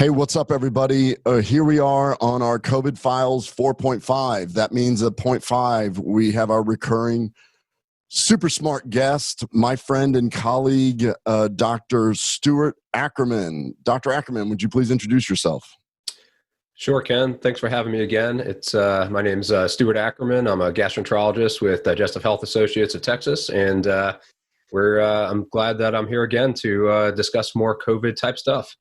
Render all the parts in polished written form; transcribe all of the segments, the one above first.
Hey, what's up, everybody? Here we are on our COVID Files 4.5. That means at point 5, we have our recurring super smart guest, my friend and colleague, Dr. Stuart Akerman. Dr. Akerman, would you please introduce yourself? Sure, Ken. Thanks for having me again. My name's Stuart Akerman. I'm a gastroenterologist with Digestive Health Associates of Texas, and I'm glad that I'm here again to discuss more COVID type stuff.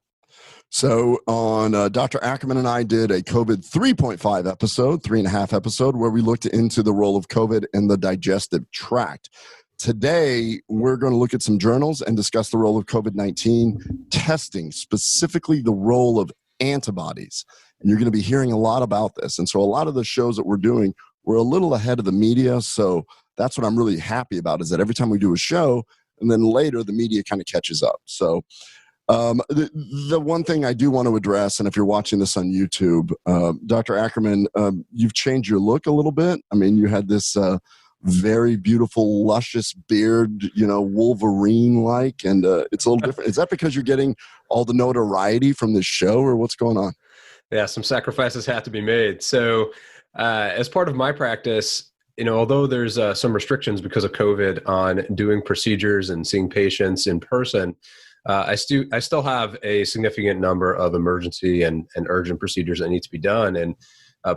So on Dr. Akerman and I did a COVID 3.5 episode, 3.5 episode, where we looked into the role of COVID in the digestive tract. Today, we're going to look at some journals and discuss the role of COVID-19 testing, specifically the role of antibodies. And you're going to be hearing a lot about this. And so a lot of the shows that we're doing, we're a little ahead of the media. So that's what I'm really happy about, is that every time we do a show, and then later the media kind of catches up. So the one thing I do want to address, and if you're watching this on YouTube, Dr. Akerman, you've changed your look a little bit. I mean, you had this very beautiful, luscious beard, Wolverine-like, and it's a little different. Is that because you're getting all the notoriety from this show, or what's going on? Yeah, some sacrifices have to be made. So as part of my practice, although there's some restrictions because of COVID on doing procedures and seeing patients in person, I still have a significant number of emergency and urgent procedures that need to be done. And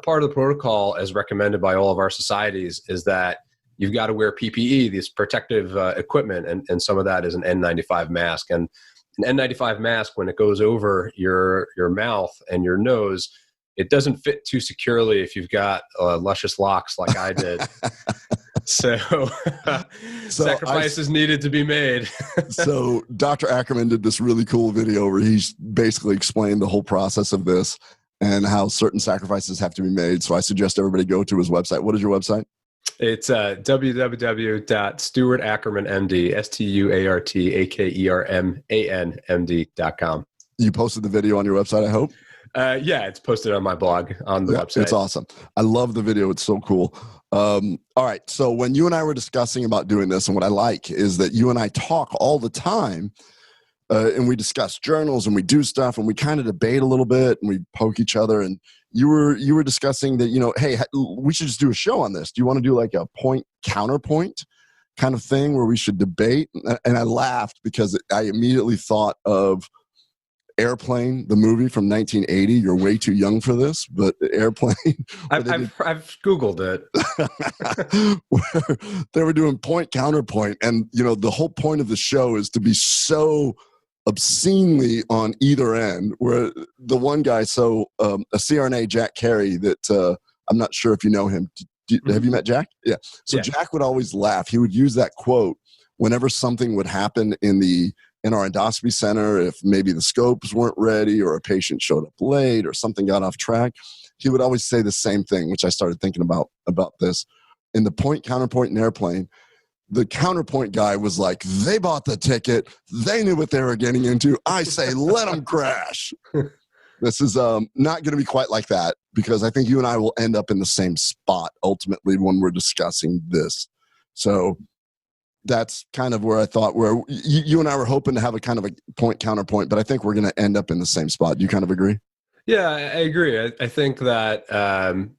part of the protocol, as recommended by all of our societies, is that you've got to wear PPE, this protective equipment, and some of that is an N95 mask. And an N95 mask, when it goes over your mouth and your nose, it doesn't fit too securely if you've got luscious locks like I did. So sacrifices needed to be made. So Dr. Akerman did this really cool video where he's basically explained the whole process of this and how certain sacrifices have to be made. So I suggest everybody go to his website. What is your website? It's www.stuartakermanmd, StuartAkermanmd.com. You posted the video on your website, I hope? Yeah, it's posted on my blog on the website. It's awesome. I love the video. It's so cool. All right. So when you and I were discussing about doing this, and what I like is that you and I talk all the time, and we discuss journals and we do stuff and we kind of debate a little bit and we poke each other. And you were discussing that, hey, we should just do a show on this. Do you want to do like a point counterpoint kind of thing where we should debate? And I laughed because I immediately thought of Airplane, the movie from 1980. You're way too young for this, but Airplane. I've Googled it. They were doing point counterpoint, and the whole point of the show is to be so obscenely on either end. Where the one guy, a CRNA, Jack Carey, that I'm not sure if you know him. Have you met Jack? Yeah. So yeah. Jack would always laugh. He would use that quote whenever something would happen in our endoscopy center. If maybe the scopes weren't ready or a patient showed up late or something got off track, he would always say the same thing, which I started thinking about this. In the point counterpoint in Airplane, the counterpoint guy was like, they bought the ticket. They knew what they were getting into. I say, let them crash. This is not going to be quite like that, because I think you and I will end up in the same spot ultimately when we're discussing this. So that's kind of where I thought, where you and I were hoping to have a kind of a point counterpoint, but I think we're going to end up in the same spot. Do you kind of agree? Yeah, I agree. I think that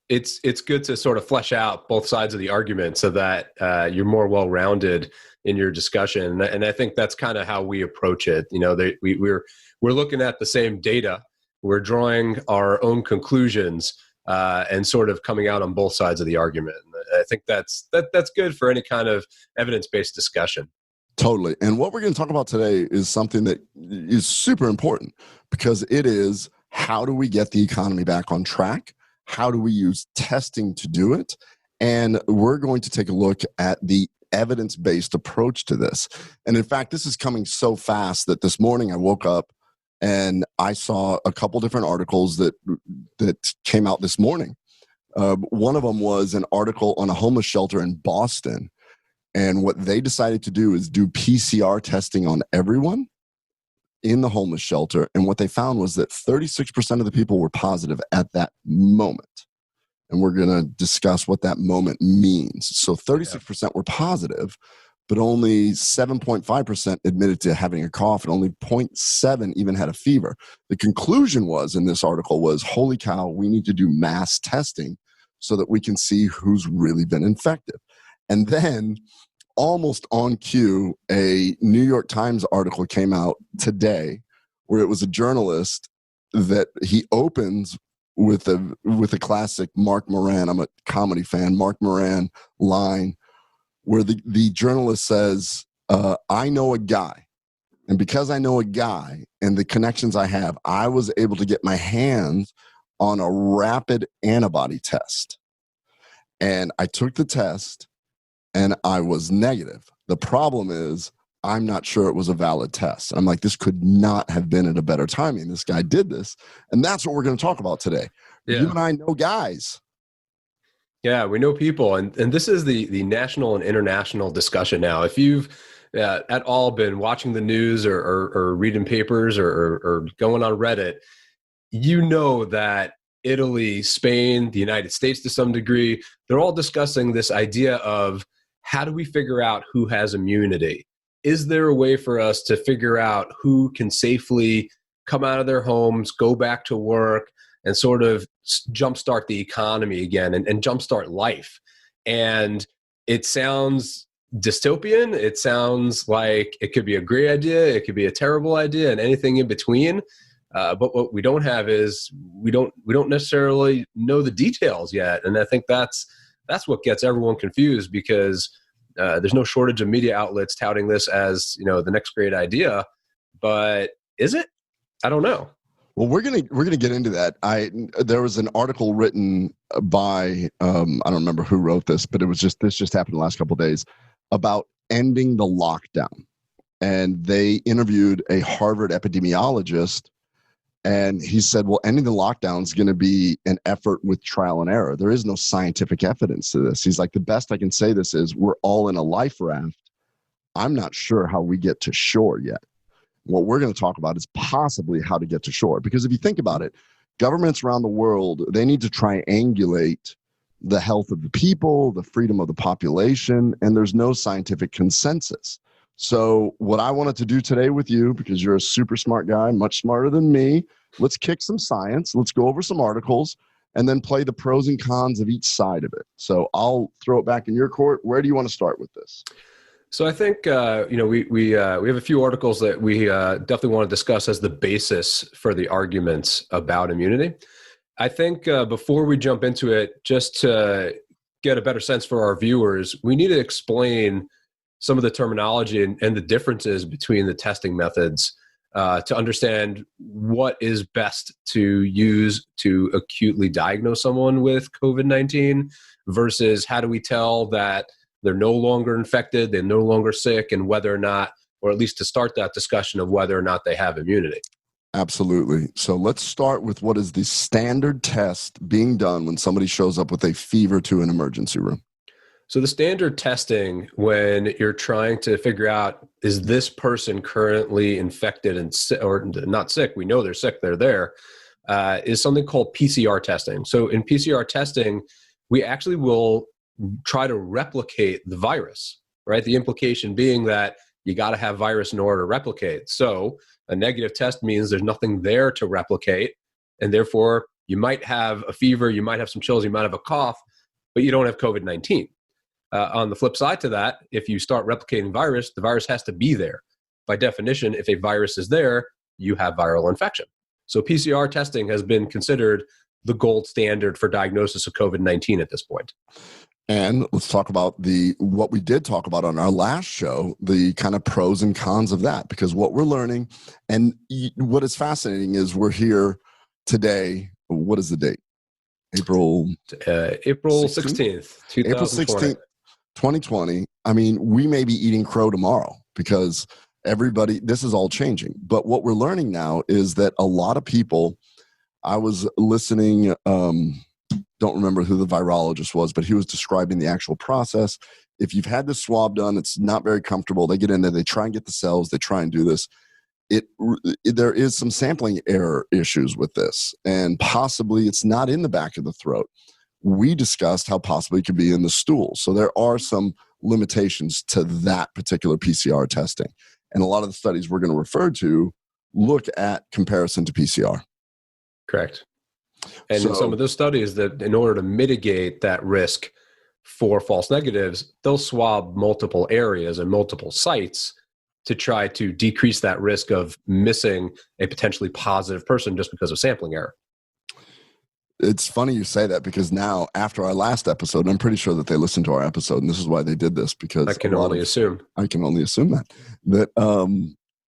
it's good to sort of flesh out both sides of the argument so that you're more well-rounded in your discussion. And I think that's kind of how we approach it. We're looking at the same data. We're drawing our own conclusions and sort of coming out on both sides of the argument. I think that's good for any kind of evidence-based discussion. Totally. And what we're going to talk about today is something that is super important, because it is, how do we get the economy back on track? How do we use testing to do it? And we're going to take a look at the evidence-based approach to this. And in fact, this is coming so fast that this morning I woke up and I saw a couple different articles that came out this morning. One of them was an article on a homeless shelter in Boston. And what they decided to do is do PCR testing on everyone in the homeless shelter. And what they found was that 36% of the people were positive at that moment. And we're going to discuss what that moment means. So 36% were positive, but only 7.5% admitted to having a cough, and only 0.7 even had a fever. The conclusion was in this article was, holy cow, we need to do mass testing so that we can see who's really been infected. And then almost on cue, a New York Times article came out today where it was a journalist that he opens with a classic Mark Moran, I'm a comedy fan, Mark Moran line, where the journalist says, I know a guy, and because I know a guy and the connections I have, I was able to get my hands on a rapid antibody test. And I took the test, and I was negative. The problem is, I'm not sure it was a valid test. I'm like, this could not have been at a better timing. This guy did this. And that's what we're going to talk about today. Yeah. You and I know guys. Yeah, we know people. And this is the national and international discussion now. If you've at all been watching the news or reading papers or going on Reddit, you know that Italy, Spain, the United States to some degree, they're all discussing this idea of, how do we figure out who has immunity? Is there a way for us to figure out who can safely come out of their homes, go back to work, and sort of jumpstart the economy again and jumpstart life? And it sounds dystopian. It sounds like it could be a great idea. It could be a terrible idea, and anything in between. But what we don't have is we don't necessarily know the details yet. And I think that's what gets everyone confused, because there's no shortage of media outlets touting this as, the next great idea. But is it? I don't know. Well, we're gonna get into that. There was an article written by I don't remember who wrote this, but this just happened the last couple of days, about ending the lockdown, and they interviewed a Harvard epidemiologist. And he said, well, ending the lockdown is going to be an effort with trial and error. There is no scientific evidence to this. He's like, the best I can say this is, we're all in a life raft. I'm not sure how we get to shore yet. What we're going to talk about is possibly how to get to shore. Because if you think about it, governments around the world, they need to triangulate the health of the people, the freedom of the population, and there's no scientific consensus. So what I wanted to do today with you, because you're a super smart guy, much smarter than me, let's kick some science, let's go over some articles, and then play the pros and cons of each side of it. So I'll throw it back in your court. Where do you want to start with this? So I think, we have a few articles that we definitely want to discuss as the basis for the arguments about immunity. I think before we jump into it, just to get a better sense for our viewers, we need to explain some of the terminology and the differences between the testing methods to understand what is best to use to acutely diagnose someone with COVID-19 versus how do we tell that they're no longer infected, they're no longer sick, and whether or not, or at least to start that discussion of whether or not they have immunity. Absolutely. So let's start with what is the standard test being done when somebody shows up with a fever to an emergency room. So the standard testing, when you're trying to figure out, is this person currently infected and or not sick? We know they're sick, they're there, is something called PCR testing. So in PCR testing, we actually will try to replicate the virus, right? The implication being that you got to have virus in order to replicate. So a negative test means there's nothing there to replicate, and therefore you might have a fever, you might have some chills, you might have a cough, but you don't have COVID-19. On the flip side to that, if you start replicating virus, the virus has to be there. By definition, if a virus is there, you have viral infection. So PCR testing has been considered the gold standard for diagnosis of COVID-19 at this point. And let's talk about what we did talk about on our last show, the kind of pros and cons of that, because what we're learning and what is fascinating is we're here today. What is the date? April 16th, 2020. April 16th, 2020. I mean, we may be eating crow tomorrow because this is all changing. But what we're learning now is that a lot of people, I was listening, don't remember who the virologist was, but he was describing the actual process. If you've had the swab done, it's not very comfortable. They get in there, they try and get the cells, they try and do this. There is some sampling error issues with this, and possibly it's not in the back of the throat. We discussed how possibly it could be in the stool. So there are some limitations to that particular PCR testing. And a lot of the studies we're going to refer to look at comparison to PCR. Correct. And in some of those studies, that in order to mitigate that risk for false negatives, they'll swab multiple areas and multiple sites to try to decrease that risk of missing a potentially positive person just because of sampling error. It's funny you say that, because now, after our last episode, and I'm pretty sure that they listened to our episode, and this is why they did this, because I can only assume that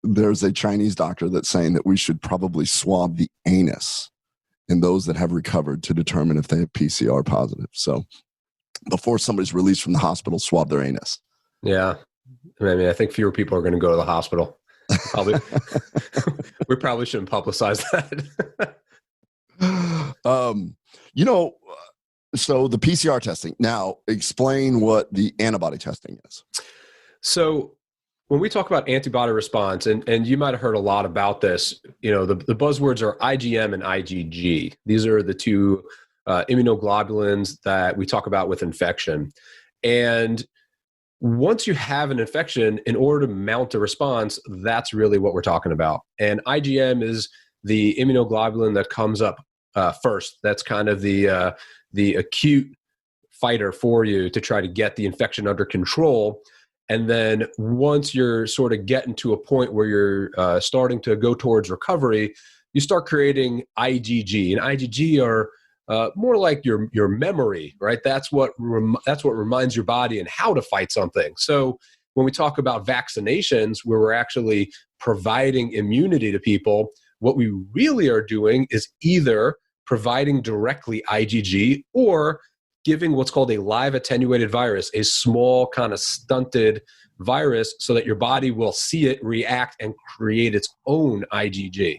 there's a Chinese doctor that's saying that we should probably swab the anus in those that have recovered to determine if they have PCR positive. So before somebody's released from the hospital, swab their anus. Yeah. I mean, I think fewer people are going to go to the hospital. Probably. We probably shouldn't publicize that. So the PCR testing. Now, explain what the antibody testing is. So when we talk about antibody response, and you might have heard a lot about this, the buzzwords are IgM and IgG. These are the two immunoglobulins that we talk about with infection. And once you have an infection, in order to mount a response, that's really what we're talking about. And IgM is the immunoglobulin that comes up first. That's kind of the acute fighter for you to try to get the infection under control. And then once you're sort of getting to a point where you're starting to go towards recovery, you start creating IgG. And IgG are more like your memory, right? That's what reminds your body and how to fight something. So when we talk about vaccinations, where we're actually providing immunity to people, what we really are doing is either providing directly IgG or giving what's called a live attenuated virus, a small kind of stunted virus, so that your body will see it, react, and create its own IgG.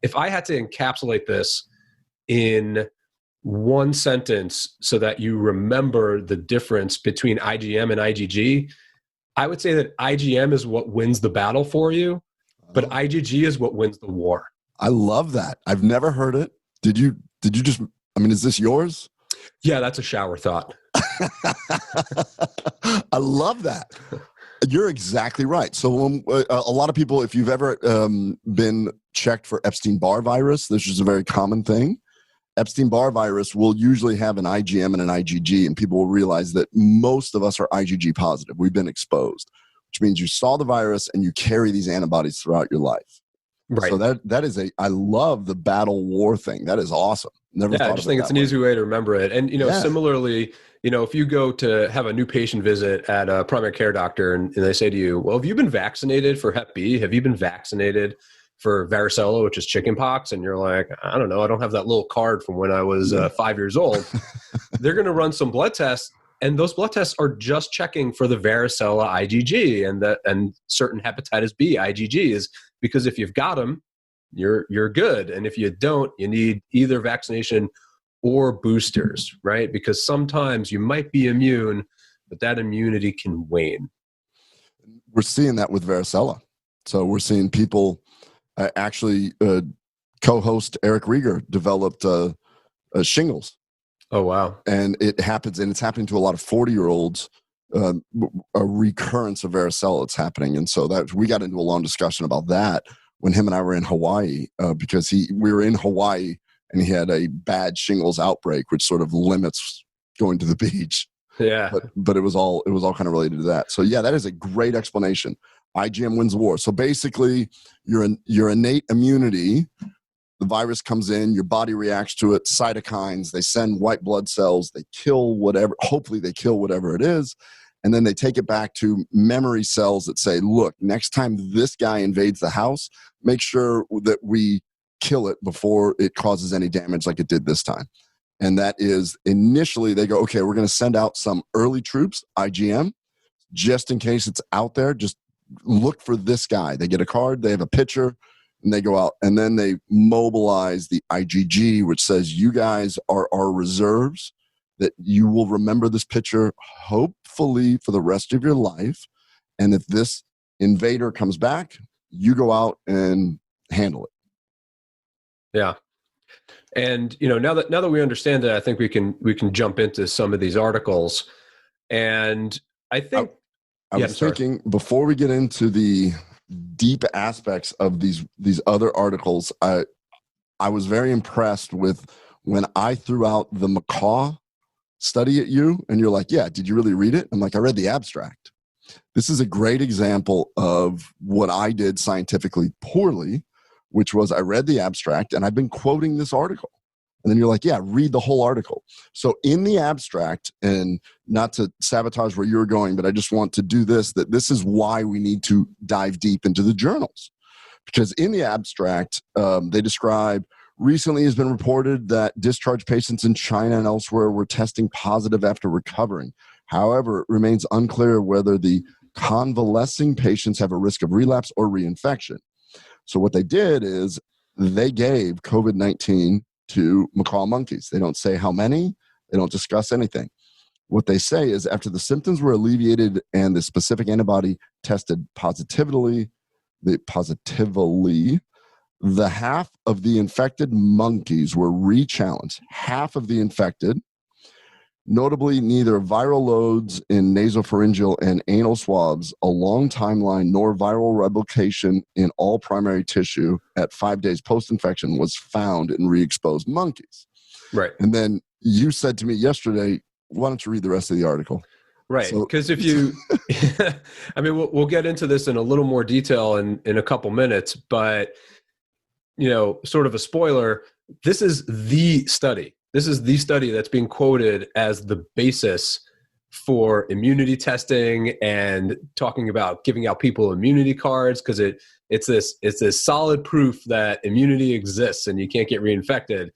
If I had to encapsulate this in one sentence so that you remember the difference between IgM and IgG, I would say that IgM is what wins the battle for you, but IgG is what wins the war. I love that. I've never heard it. Did you just, is this yours? Yeah, that's a shower thought. I love that. You're exactly right. So a lot of people, if you've ever been checked for Epstein-Barr virus, this is a very common thing. Epstein-Barr virus will usually have an IgM and an IgG, and people will realize that most of us are IgG positive. We've been exposed, which means you saw the virus and you carry these antibodies throughout your life. Right. So that is I love the battle war thing. That is awesome. Never thought I just think it's an easy way to remember it. And, similarly, if you go to have a new patient visit at a primary care doctor and they say to you, well, have you been vaccinated for Hep B? Have you been vaccinated for varicella, which is chickenpox? And you're like, I don't know. I don't have that little card from when I was 5 years old. They're going to run some blood tests. And those blood tests are just checking for the varicella IgG and certain hepatitis B IgGs, because if you've got them, you're good. And if you don't, you need either vaccination or boosters, right? Because sometimes you might be immune, but that immunity can wane. We're seeing that with varicella. So we're seeing people co-host Eric Rieger developed shingles. Oh, wow. And it's happening to a lot of 40-year-olds, a recurrence of varicella. It's happening. And so we got into a long discussion about that when him and I were in Hawaii, because we were in Hawaii and he had a bad shingles outbreak, which sort of limits going to the beach. Yeah. But it was all kind of related to that. So yeah, that is a great explanation. IgM wins the war. So basically your innate immunity, the virus comes in, your body reacts to it, cytokines, they send white blood cells, hopefully they kill whatever it is, and then they take it back to memory cells that say, look, next time this guy invades the house, make sure that we kill it before it causes any damage like it did this time. And that is, initially they go, okay, we're going to send out some early troops, IgM, just in case it's out there. Just look for this guy. They get a card, they have a picture, and they go out, and then they mobilize the IgG, which says you guys are our reserves, that you will remember this picture hopefully for the rest of your life. And if this invader comes back, you go out and handle it. Yeah. And now that we understand that, I think we can jump into some of these articles. And I think I was thinking before we get into the deep aspects of these other articles, I was very impressed with when I threw out the macaw study at you, and you're like, yeah, did you really read it? I'm like, I read the abstract. This is a great example of what I did scientifically poorly, which was I read the abstract and I've been quoting this article. And then you're like, yeah, read the whole article. So in the abstract, and not to sabotage where you're going, but I just want to do this, that this is why we need to dive deep into the journals. Because in the abstract, they describe, recently has been reported that discharged patients in China and elsewhere were testing positive after recovering. However, it remains unclear whether the convalescing patients have a risk of relapse or reinfection. So what they did is they gave COVID-19 to macaw monkeys. They don't say how many. They don't discuss anything. What they say is after the symptoms were alleviated and the specific antibody tested positively, the half of the infected monkeys were re-challenged. Half of the infected, notably neither viral loads in nasopharyngeal and anal swabs, a long timeline, nor viral replication in all primary tissue at 5 days post-infection was found in re-exposed monkeys. Right. And then you said to me yesterday, why don't you read the rest of the article? Right. Because if you, I mean, we'll get into this in a little more detail in a couple minutes, but, sort of a spoiler, this is the study. This is the study that's being quoted as the basis for immunity testing and talking about giving out people immunity cards, because it's this solid proof that immunity exists and you can't get reinfected.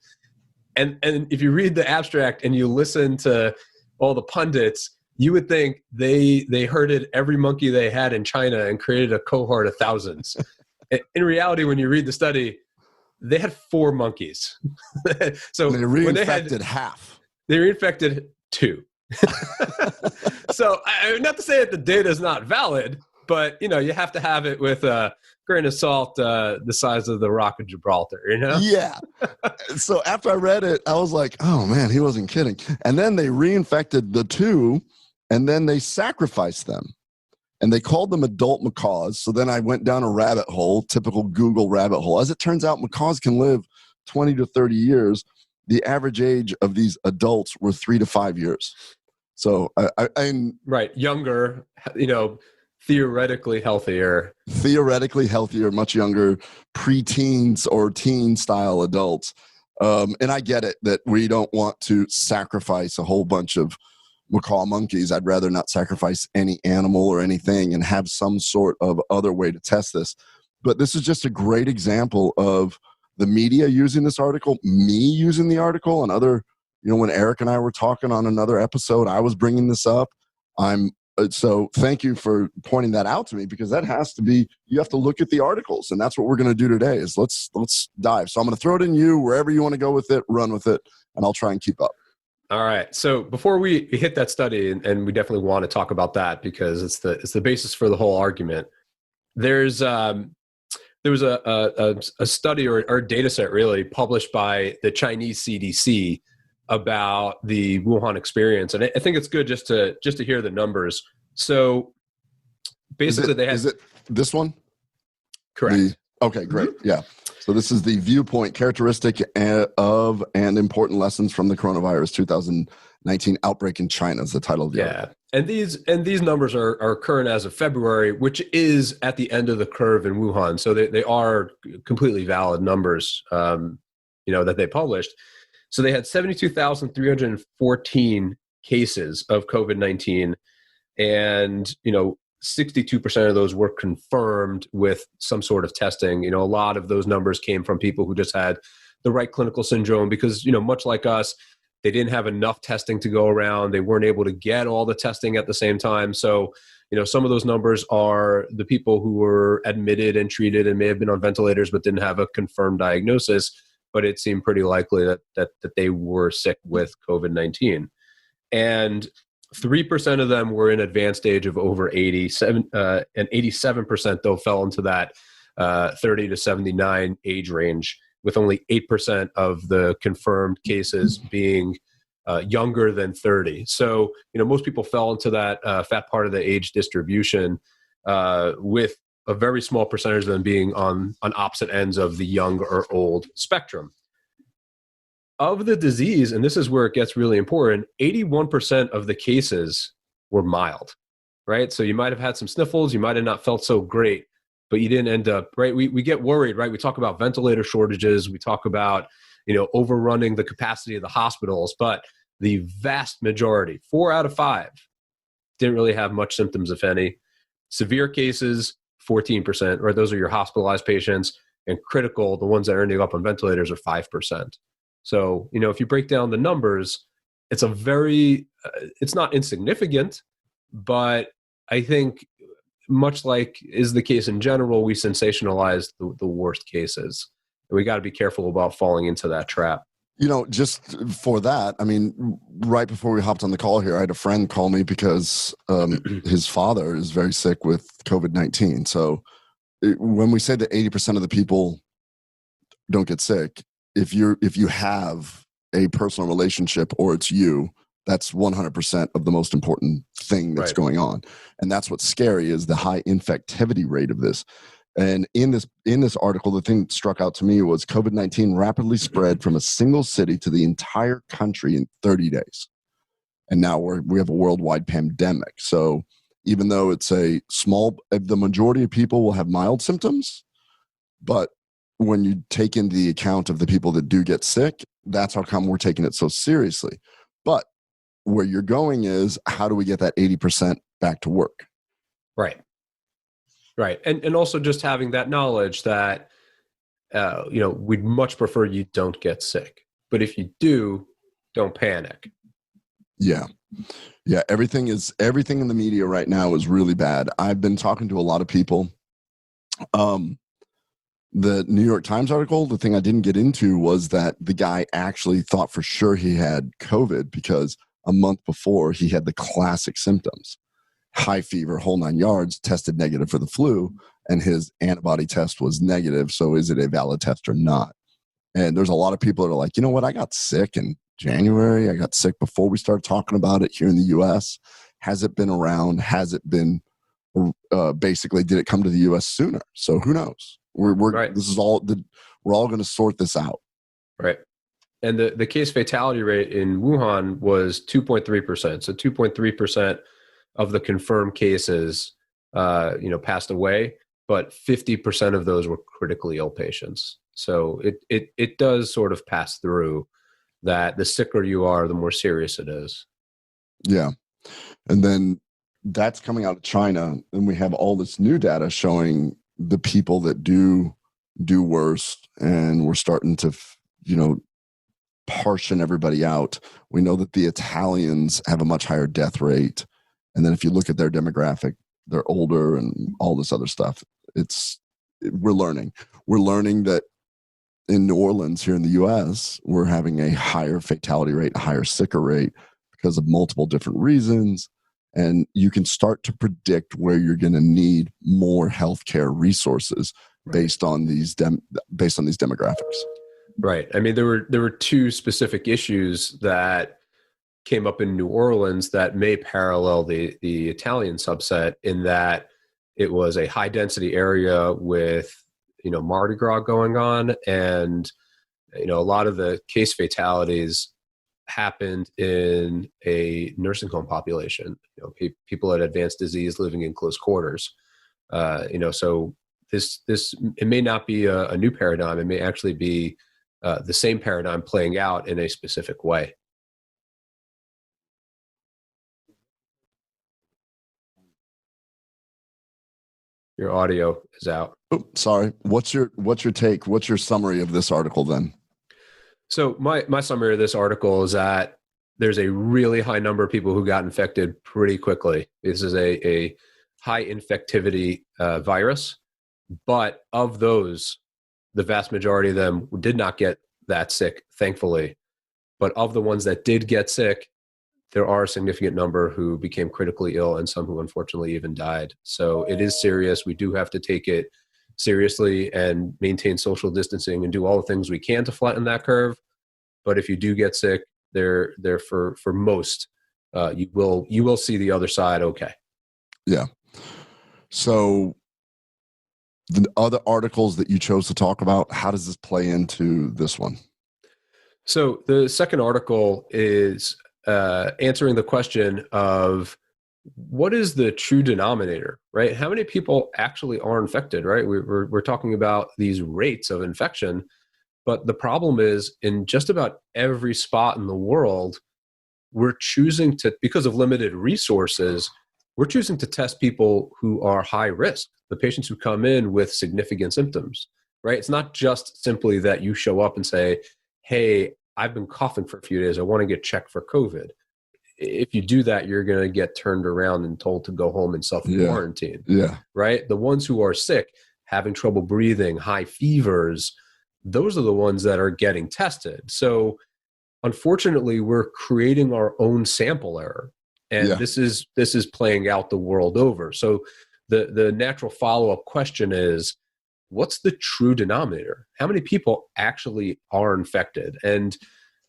And if you read the abstract and you listen to all the pundits, you would think they herded every monkey they had in China and created a cohort of thousands. In reality, when you read the study, they had 4 monkeys. So they reinfected half. They reinfected 2. So not to say that the data is not valid, but you have to have it with a grain of salt, the size of the Rock of Gibraltar. Yeah. So after I read it, I was like, oh man, he wasn't kidding. And then they reinfected the 2, and then they sacrificed them. And they called them adult macaws. So then I went down a rabbit hole, typical Google rabbit hole. As it turns out, macaws can live 20 to 30 years. The average age of these adults were 3 to 5 years. So right, younger, theoretically healthier, much younger, preteens or teen style adults. And I get it that we don't want to sacrifice a whole bunch of macaw monkeys. I'd rather not sacrifice any animal or anything and have some sort of other way to test this. But this is just a great example of the media using this article, me using the article, and other, when Eric and I were talking on another episode, I was bringing this up. So thank you for pointing that out to me, because that has to be, you have to look at the articles, and that's what we're going to do today is let's dive. So I'm going to throw it in you, wherever you want to go with it, run with it, and I'll try and keep up. All right. So before we hit that study, and we definitely want to talk about that because it's the basis for the whole argument. There was a study or a data set really published by the Chinese CDC about the Wuhan experience, and I think it's good just to hear the numbers. So basically, is it this one? Correct. Okay, great. Mm-hmm. Yeah. So this is the viewpoint, characteristic of and important lessons from the coronavirus 2019 outbreak in China is the title of the article. And these numbers are current as of February, which is at the end of the curve in Wuhan. So they are completely valid numbers, that they published. So they had 72,314 cases of COVID-19, and 62% of those were confirmed with some sort of testing. A lot of those numbers came from people who just had the right clinical syndrome because, much like us, they didn't have enough testing to go around. They weren't able to get all the testing at the same time. So, some of those numbers are the people who were admitted and treated and may have been on ventilators but didn't have a confirmed diagnosis, but it seemed pretty likely that they were sick with COVID-19. And 3% of them were in advanced stage of over 80, and 87% though fell into that 30 to 79 age range, with only 8% of the confirmed cases being younger than 30. So, most people fell into that fat part of the age distribution, with a very small percentage of them being on opposite ends of the young or old spectrum. Of the disease, and this is where it gets really important, 81% of the cases were mild, right? So you might have had some sniffles, you might have not felt so great, but you didn't end up, right? We get worried, right? We talk about ventilator shortages, we talk about, overrunning the capacity of the hospitals, but the vast majority, 4 out of 5, didn't really have much symptoms, if any. Severe cases, 14%, right? Those are your hospitalized patients, and critical, the ones that are ending up on ventilators, are 5%. So, if you break down the numbers, it's it's not insignificant, but I think much like is the case in general, we sensationalize the worst cases. And we got to be careful about falling into that trap. Just for that, I mean, right before we hopped on the call here, I had a friend call me because his father is very sick with COVID-19. So when we say that 80% of the people don't get sick, if you have a personal relationship or it's you, that's 100% of the most important thing that's going on. And that's what's scary, is the high infectivity rate of this. And in this article, the thing that struck out to me was COVID-19 rapidly spread from a single city to the entire country in 30 days. And now we have a worldwide pandemic. So even though it's the majority of people will have mild symptoms, but when you take into the account of the people that do get sick, that's how come we're taking it so seriously. But where you're going is, how do we get that 80% back to work? Right. And also just having that knowledge that, we'd much prefer you don't get sick. But if you do, don't panic. Yeah. Everything in the media right now is really bad. I've been talking to a lot of people. The New York Times article, the thing I didn't get into was that the guy actually thought for sure he had COVID because a month before he had the classic symptoms. High fever, whole 9 yards, tested negative for the flu, and his antibody test was negative. So is it a valid test or not? And there's a lot of people that are like, you know what? I got sick in January. I got sick before we started talking about it here in the U.S. Has it been around? Has it been basically, did it come to the U.S. sooner? So who knows? We're all going to sort this out. Right. And the case fatality rate in Wuhan was 2.3%. So 2.3% of the confirmed cases, passed away, but 50% of those were critically ill patients. So it does sort of pass through that the sicker you are, the more serious it is. Yeah. And then that's coming out of China, and we have all this new data showing the people that do worse, and we're starting to, portion everybody out. We know that the Italians have a much higher death rate. And then if you look at their demographic, they're older and all this other stuff. We're learning that in New Orleans here in the U.S., we're having a higher fatality rate, a higher sicker rate because of multiple different reasons. And you can start to predict where you're going to need more healthcare resources based on these demographics. Right. I mean, there were two specific issues that came up in New Orleans that may parallel the Italian subset, in that it was a high density area with, Mardi Gras going on. And, a lot of the case fatalities happened in a nursing home population, people had advanced disease living in close quarters. So this, it may not be a new paradigm. It may actually be the same paradigm playing out in a specific way. Your audio is out. Oh, sorry. What's your take? What's your summary of this article then? So my summary of this article is that there's a really high number of people who got infected pretty quickly. This is a high infectivity virus, but of those, the vast majority of them did not get that sick, thankfully. But of the ones that did get sick, there are a significant number who became critically ill, and some who unfortunately even died. So it is serious. We do have to take it seriously and maintain social distancing and do all the things we can to flatten that curve. But if you do get sick, they're for most, you will see the other side. Okay. Yeah. So the other articles that you chose to talk about, how does this play into this one? So the second article is answering the question of what is the true denominator, right? How many people actually are infected, right? We're talking about these rates of infection, but the problem is in just about every spot in the world, we're choosing to, because of limited resources, we're choosing to test people who are high risk, the patients who come in with significant symptoms, right? It's not just simply that you show up and say, hey, I've been coughing for a few days. I want to get checked for COVID. If you do that, you're going to get turned around and told to go home and self-quarantine, right? The ones who are sick, having trouble breathing, high fevers, those are the ones that are getting tested. So unfortunately, we're creating our own sample error. And this is playing out the world over. So the natural follow-up question is, what's the true denominator? How many people actually are infected? And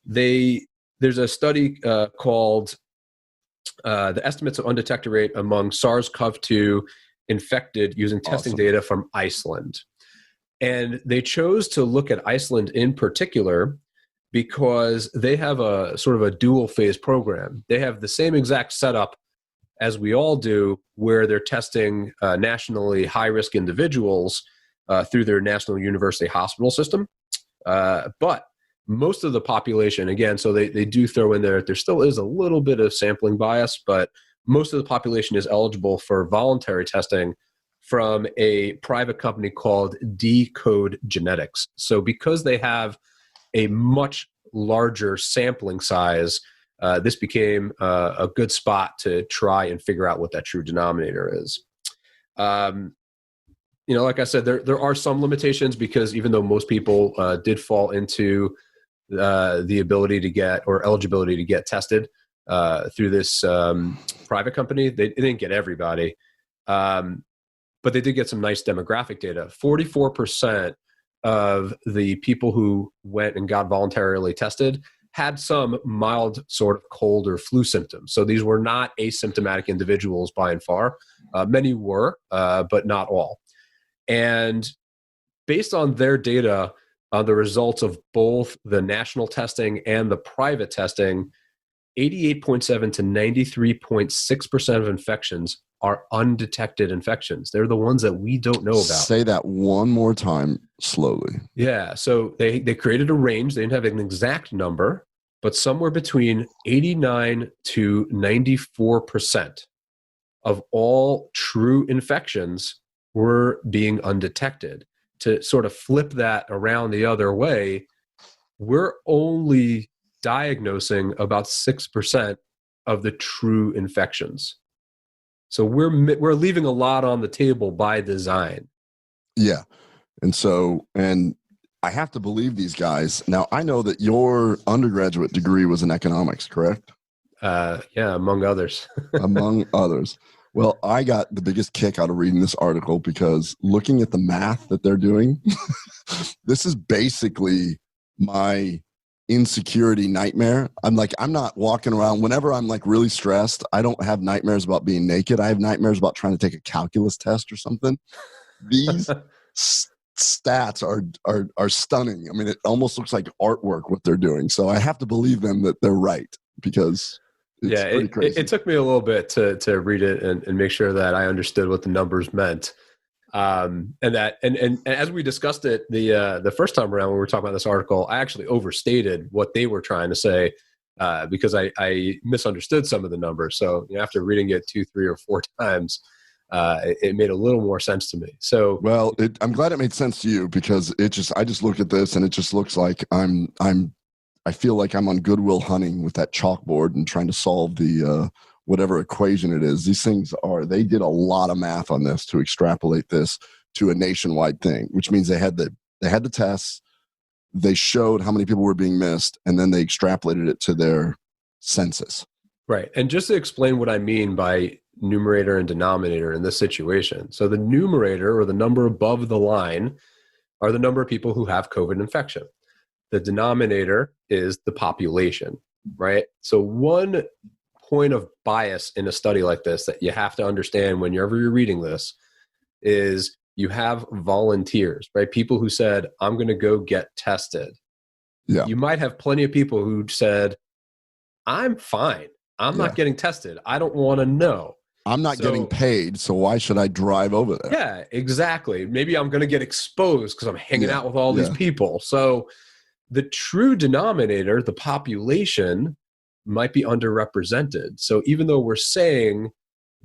there's a study called the estimates of undetected rate among SARS-CoV-2 infected using testing data from Iceland. And they chose to look at Iceland in particular because they have a sort of a dual phase program. They have the same exact setup as we all do, where they're testing nationally high-risk individuals through their national university hospital system. But most of the population, again, so they do throw in there still is a little bit of sampling bias, but most of the population is eligible for voluntary testing from a private company called Decode Genetics. So because they have a much larger sampling size, this became a good spot to try and figure out what that true denominator is. Like I said, there are some limitations because even though most people did fall into the ability to get or eligibility to get tested through this private company, they didn't get everybody. But they did get some nice demographic data. 44% of the people who went and got voluntarily tested had some mild sort of cold or flu symptoms. So these were not asymptomatic individuals by and far. Many were, but not all. And based on their data, on the results of both the national testing and the private testing, 88.7 to 93.6% of infections are undetected infections. They're the ones that we don't know about. Say that one more time slowly. Yeah. So they created a range. They didn't have an exact number, but somewhere between 89 to 94% of all true infections were being undetected. To sort of flip that around the other way, we're only diagnosing about 6% of the true infections. So we're leaving a lot on the table by design. Yeah. And I have to believe these guys. Now, I know that your undergraduate degree was in economics, correct? Yeah, among others. Among others. Well, I got the biggest kick out of reading this article because looking at the math that they're doing, this is basically my insecurity nightmare. I'm not walking around whenever I'm like really stressed. I don't have nightmares about being naked. I have nightmares about trying to take a calculus test or something. These stats are stunning. I mean, it almost looks like artwork what they're doing. So I have to believe them that they're right because it's pretty crazy. It took me a little bit to read it and make sure that I understood what the numbers meant. And as we discussed it the first time around when we were talking about this article, I actually overstated what they were trying to say because I misunderstood some of the numbers. So after reading it 2, 3, or 4 times, it made a little more sense to me. So I'm glad it made sense to you because I just look at this and it just looks like I feel like I'm on Goodwill Hunting with that chalkboard and trying to solve the whatever equation it is. These things they did a lot of math on this to extrapolate this to a nationwide thing, which means they had the tests, they showed how many people were being missed, and then they extrapolated it to their census. Right. And just to explain what I mean by numerator and denominator in this situation. So the numerator, or the number above the line, are the number of people who have COVID infection. The denominator is the population. right? So one point of bias in a study like this that you have to understand whenever you're reading this is you have volunteers, right? People who said, I'm going to go get tested. Yeah. You might have plenty of people who said, I'm fine. I'm Yeah. not getting tested. I don't want to know. I'm not getting paid, so why should I drive over there? Yeah, exactly. Maybe I'm going to get exposed because I'm hanging out with all these people. So the true denominator, the population, might be underrepresented. So even though we're saying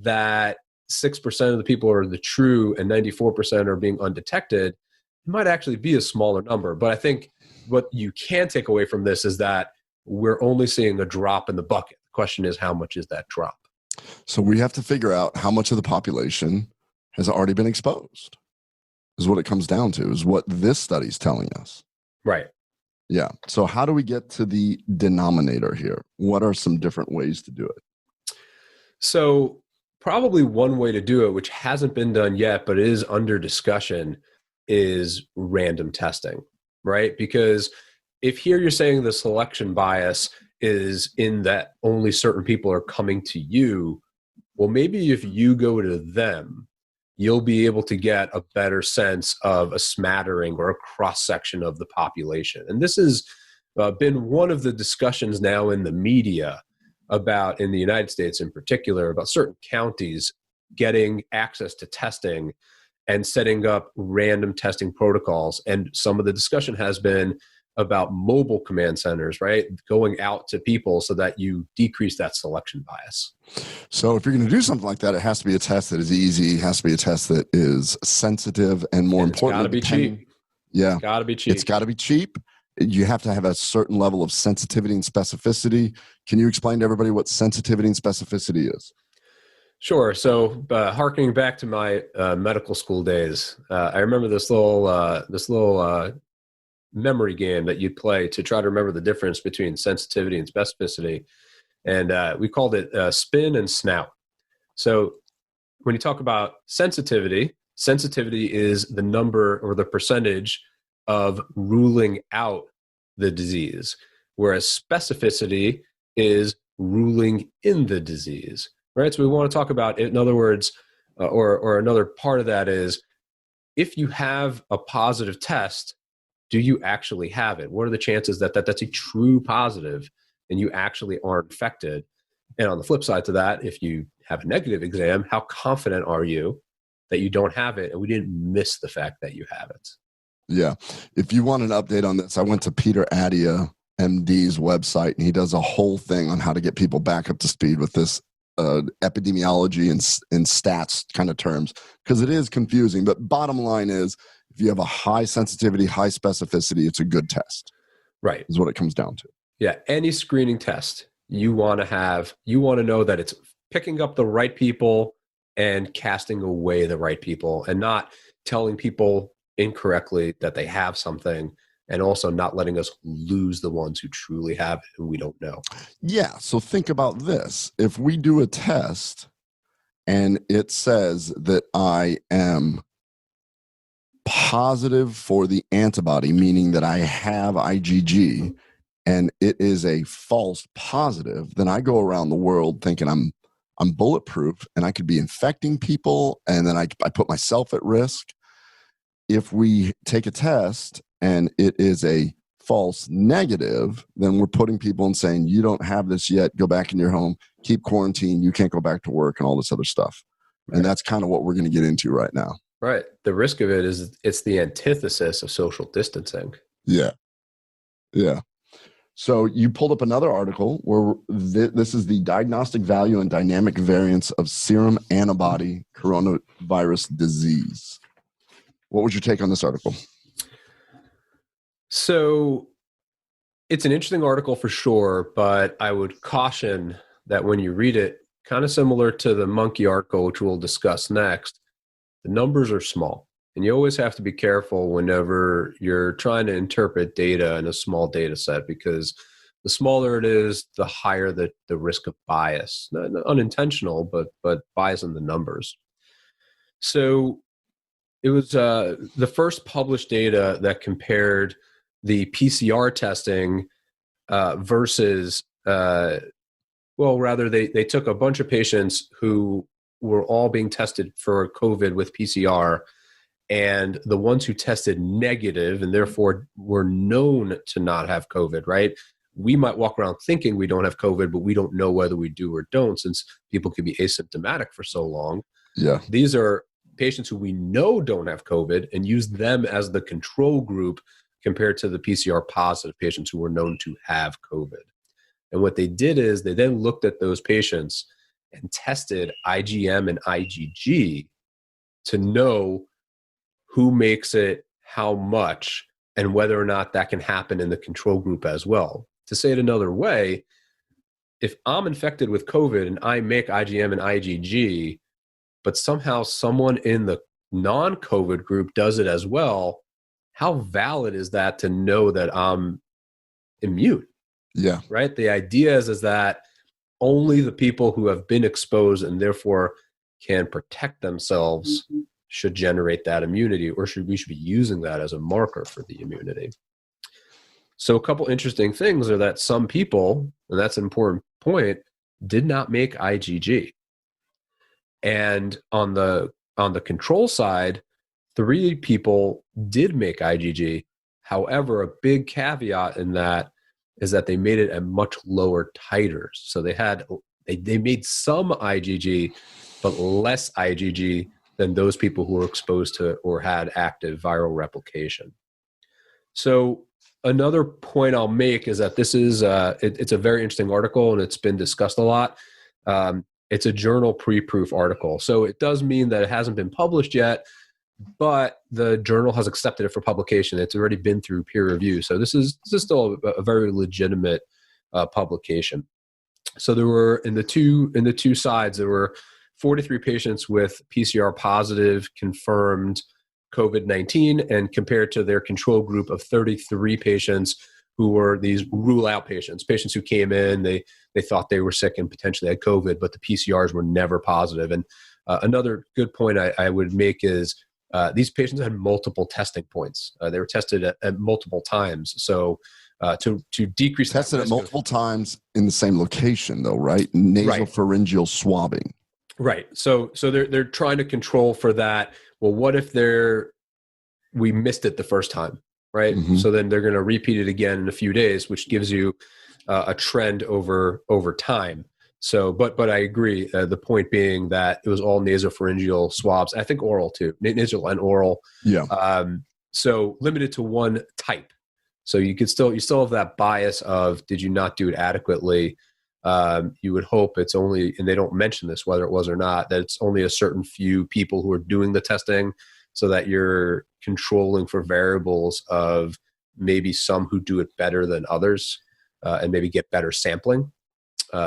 that 6% of the people are the true and 94% are being undetected, it might actually be a smaller number. But I think what you can take away from this is that we're only seeing a drop in the bucket. The question is, how much is that drop? So we have to figure out how much of the population has already been exposed, is what it comes down to, is what this study is telling us. Right. Yeah. So how do we get to the denominator here? What are some different ways to do it? So probably one way to do it, which hasn't been done yet, but is under discussion, is random testing, right? Because if here you're saying the selection bias is in that only certain people are coming to you, well, maybe if you go to them, you'll be able to get a better sense of a smattering or a cross-section of the population. And this has been one of the discussions now in the media about, in the United States in particular, about certain counties getting access to testing and setting up random testing protocols. And some of the discussion has been about mobile command centers, right? Going out to people so that you decrease that selection bias. So if you're going to do something like that, it has to be a test that is easy. It has to be a test that is sensitive and more importantly, it's got to be cheap. Yeah. It's got to be cheap. It's got to be cheap. You have to have a certain level of sensitivity and specificity. Can you explain to everybody what sensitivity and specificity is? Sure. So, harkening back to my medical school days, I remember this little memory game that you'd play to try to remember the difference between sensitivity and specificity, and we called it spin and snout. So, when you talk about sensitivity, sensitivity is the number or the percentage of ruling out the disease, whereas specificity is ruling in the disease. Right. So we want to talk about, in other words, or another part of that is, if you have a positive test, do you actually have it? What are the chances that that's a true positive and you actually are infected? And on the flip side to that, if you have a negative exam, how confident are you that you don't have it and we didn't miss the fact that you have it? Yeah. If you want an update on this, I went to Peter Attia, MD's website, and he does a whole thing on how to get people back up to speed with this epidemiology and stats kind of terms, because it is confusing. But bottom line is, if you have a high sensitivity, high specificity, it's a good test. Right. Is what it comes down to. Yeah. Any screening test you want to know that it's picking up the right people and casting away the right people, and not telling people incorrectly that they have something, and also not letting us lose the ones who truly have it and we don't know. Yeah. So think about this. If we do a test and it says that I am positive for the antibody, meaning that I have IgG, and it is a false positive, then I go around the world thinking I'm bulletproof and I could be infecting people, and then I put myself at risk. If we take a test and it is a false negative, then we're putting people and saying, you don't have this yet, go back in your home, keep quarantine, you can't go back to work, and all this other stuff. Right. And that's kind of what we're going to get into right now. Right. The risk of it is it's the antithesis of social distancing. Yeah. Yeah. So you pulled up another article where this is the diagnostic value and dynamic variance of serum antibody coronavirus disease. What was your take on this article? So it's an interesting article for sure, but I would caution that when you read it, kind of similar to the monkey article, which we'll discuss next, the numbers are small. And you always have to be careful whenever you're trying to interpret data in a small data set, because the smaller it is, the higher the risk of bias. Not unintentional, but bias in the numbers. So it was the first published data that compared the PCR testing versus rather they took a bunch of patients who were all being tested for COVID with PCR, and the ones who tested negative and therefore were known to not have COVID, right? We might walk around thinking we don't have COVID, but we don't know whether we do or don't, since people can be asymptomatic for so long. Yeah. These are patients who we know don't have COVID and use them as the control group compared to the PCR positive patients who were known to have COVID. And what they did is they then looked at those patients and tested IgM and IgG to know who makes it, how much, and whether or not that can happen in the control group as well. To say it another way, if I'm infected with COVID and I make IgM and IgG, but somehow someone in the non-COVID group does it as well, how valid is that to know that I'm immune? Yeah. Right? The idea is that only the people who have been exposed and therefore can protect themselves should generate that immunity, or we should be using that as a marker for the immunity. So a couple interesting things are that some people, and that's an important point, did not make IgG. And on the control side, 3 people did make IgG. However, a big caveat in that is that they made it at much lower titers. So they made some IgG, but less IgG than those people who were exposed to or had active viral replication. So another point I'll make is that this is it's a very interesting article, and it's been discussed a lot. It's a journal pre-proof article. So it does mean that it hasn't been published yet, but the journal has accepted it for publication. It's already been through peer review. So this is still a very legitimate publication. So there were in the two sides, there were 43 patients with PCR positive confirmed COVID-19, and compared to their control group of 33 patients who were these rule out patients who came in, they thought they were sick and potentially had COVID, but the PCRs were never positive. And another good point I would make is these patients had multiple testing points. They were tested at multiple times. So to decrease tested at multiple times in the same location, though, right? Nasopharyngeal swabbing. Right. So they're trying to control for that. Well, what if we missed it the first time, right? Mm-hmm. So then they're going to repeat it again in a few days, which gives you a trend over time. So, but I agree. The point being that it was all nasopharyngeal swabs. I think oral too, nasal and oral. Yeah. So limited to one type. So you still have that bias of, did you not do it adequately? You would hope it's only, and they don't mention this whether it was or not, that it's only a certain few people who are doing the testing, so that you're controlling for variables of maybe some who do it better than others, and maybe get better sampling.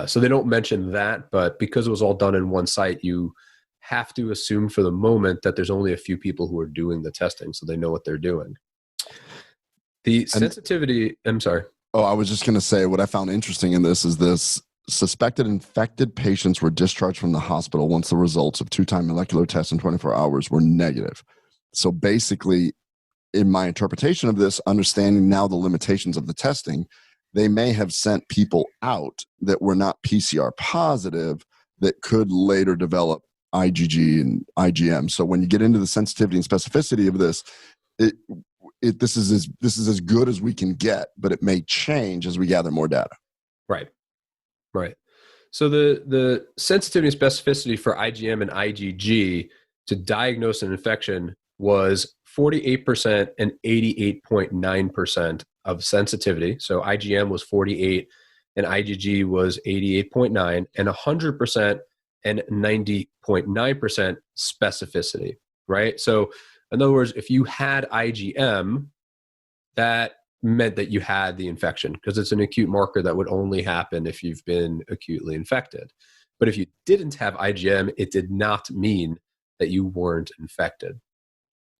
So they don't mention that, but because it was all done in one site, you have to assume for the moment that there's only a few people who are doing the testing, so they know what they're doing. The sensitivity, I'm sorry. Oh, I was just going to say, what I found interesting in this is this suspected infected patients were discharged from the hospital once the results of 2-time molecular tests in 24 hours were negative. So basically, in my interpretation of this, understanding now the limitations of the testing, they may have sent people out that were not PCR positive that could later develop IgG and IgM. So when you get into the sensitivity and specificity of this, this is as good as we can get, but it may change as we gather more data. Right. So the sensitivity and specificity for IgM and IgG to diagnose an infection was 48% and 88.9% of sensitivity. So IgM was 48 and IgG was 88.9, and 100% and 90.9% specificity, right? So in other words, if you had IgM, that meant that you had the infection, because it's an acute marker that would only happen if you've been acutely infected. But if you didn't have IgM, it did not mean that you weren't infected,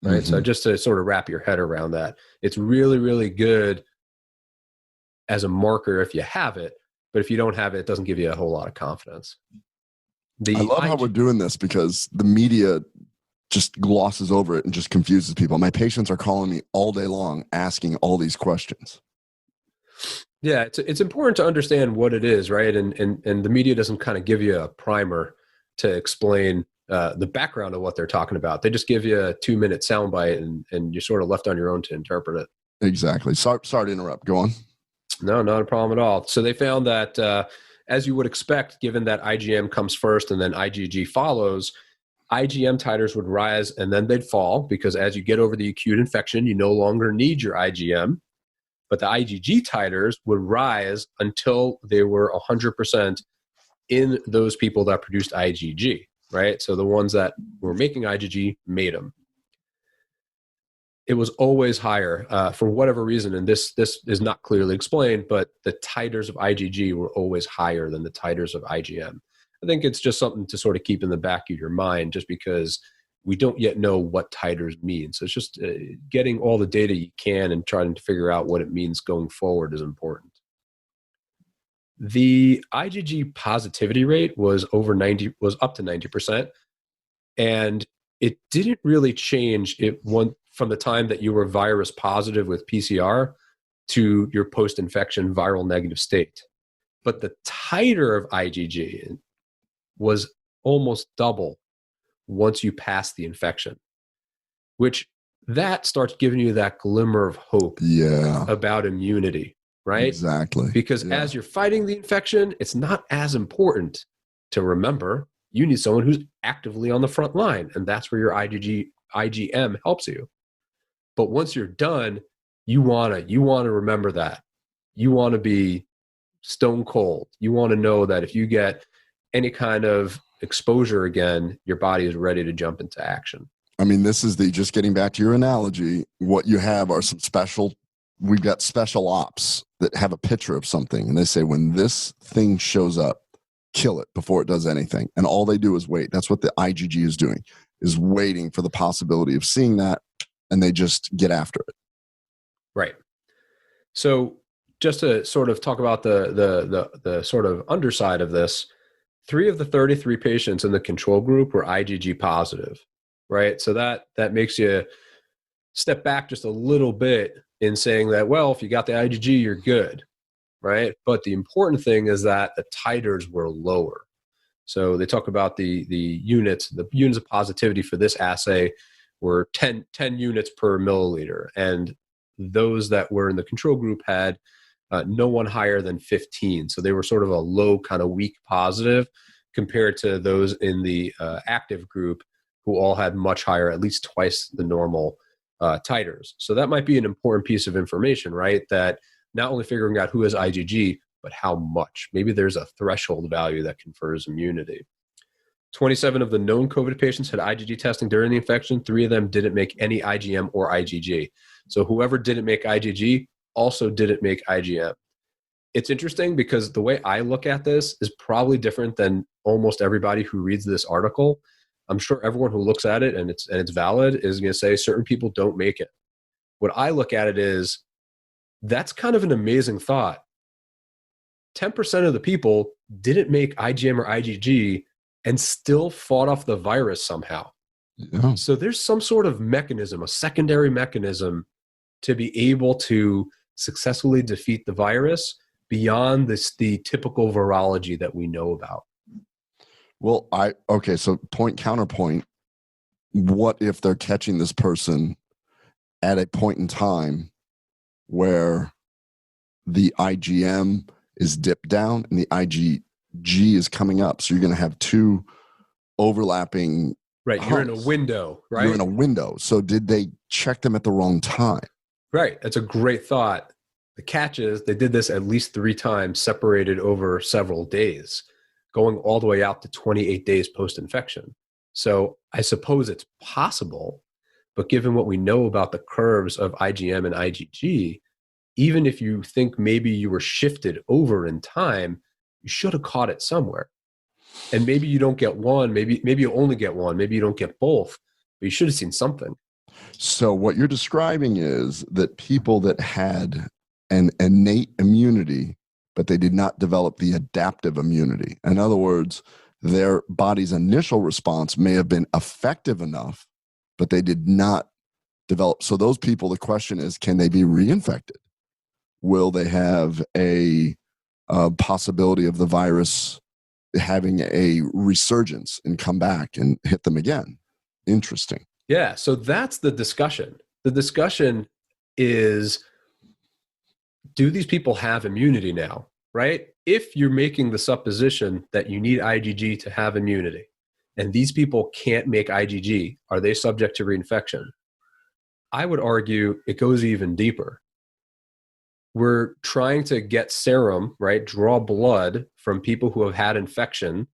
right? Mm-hmm. So just to sort of wrap your head around that, it's really, really good as a marker if you have it, but if you don't have it, it doesn't give you a whole lot of confidence. I love how we're doing this, because the media just glosses over it and just confuses people. My patients are calling me all day long asking all these questions. Yeah, it's important to understand what it is, right? And the media doesn't kind of give you a primer to explain the background of what they're talking about. They just give you a 2-minute soundbite, and you're sort of left on your own to interpret it. Exactly. Sorry to interrupt. Go on. No, not a problem at all. So they found that, as you would expect, given that IgM comes first and then IgG follows, IgM titers would rise and then they'd fall because as you get over the acute infection, you no longer need your IgM. But the IgG titers would rise until they were 100% in those people that produced IgG, right? So the ones that were making IgG made them. It was always higher for whatever reason, and this is not clearly explained, but the titers of IgG were always higher than the titers of IgM. I think it's just something to sort of keep in the back of your mind, just because we don't yet know what titers mean. So it's just getting all the data you can and trying to figure out what it means going forward is important. The IgG positivity rate was up to 90%, and it didn't really change from the time that you were virus positive with PCR to your post-infection viral negative state. But the titer of IgG was almost double once you pass the infection, which that starts giving you that glimmer of hope about immunity, right? Exactly. Because as you're fighting the infection, it's not as important to remember you need someone who's actively on the front line, and that's where your IgM helps you. But once you're done, you want to remember that. You want to be stone cold. You want to know that if you get any kind of exposure again, your body is ready to jump into action. I mean, this is just getting back to your analogy, what you have are we've got special ops that have a picture of something, and they say, when this thing shows up, kill it before it does anything. And all they do is wait. That's what the IgG is doing, is waiting for the possibility of seeing that, and they just get after it. Right. So just to sort of talk about the sort of underside of this, 3 of the 33 patients in the control group were IgG positive, right? So that makes you step back just a little bit in saying that, well, if you got the IgG, you're good, right? But the important thing is that the titers were lower. So they talk about the units of positivity for this assay were 10 units per milliliter. And those that were in the control group had no one higher than 15. So they were sort of a low, kind of weak positive compared to those in the active group who all had much higher, at least twice the normal titers. So that might be an important piece of information, right? That not only figuring out who has IgG, but how much. Maybe there's a threshold value that confers immunity. 27 of the known COVID patients had IgG testing during the infection. 3 of them didn't make any IgM or IgG. So whoever didn't make IgG also didn't make IgM. It's interesting because the way I look at this is probably different than almost everybody who reads this article. I'm sure everyone who looks at it and it's valid is going to say certain people don't make it. What I look at it is, that's kind of an amazing thought. 10% of the people didn't make IgM or IgG and still fought off the virus somehow. Yeah. So there's some sort of mechanism, a secondary mechanism, to be able to successfully defeat the virus beyond the typical virology that we know about. Well, so counterpoint, what if they're catching this person at a point in time where the IgM is dipped down and the IgG is coming up? So you're going to have 2 overlapping. Right. You're in a window, right? You're in a window. So did they check them at the wrong time? Right. That's a great thought. The catch is they did this at least 3 times, separated over several days, going all the way out to 28 days post-infection. So I suppose it's possible, but given what we know about the curves of IgM and IgG, even if you think maybe you were shifted over in time, you should have caught it somewhere. And maybe you don't get one, maybe you only get one, maybe you don't get both, but you should have seen something. So what you're describing is that people that had an innate immunity, but they did not develop the adaptive immunity. In other words, their body's initial response may have been effective enough, but they did not develop. So those people, the question is, can they be reinfected? will they have a possibility of the virus having a resurgence and come back and hit them again? Interesting. Yeah, so that's the discussion. The discussion is, do these people have immunity now, right? If you're making the supposition that you need IgG to have immunity, and these people can't make IgG, are they subject to reinfection? I would argue it goes even deeper. We're trying to get serum, right? Draw blood from people who have had infection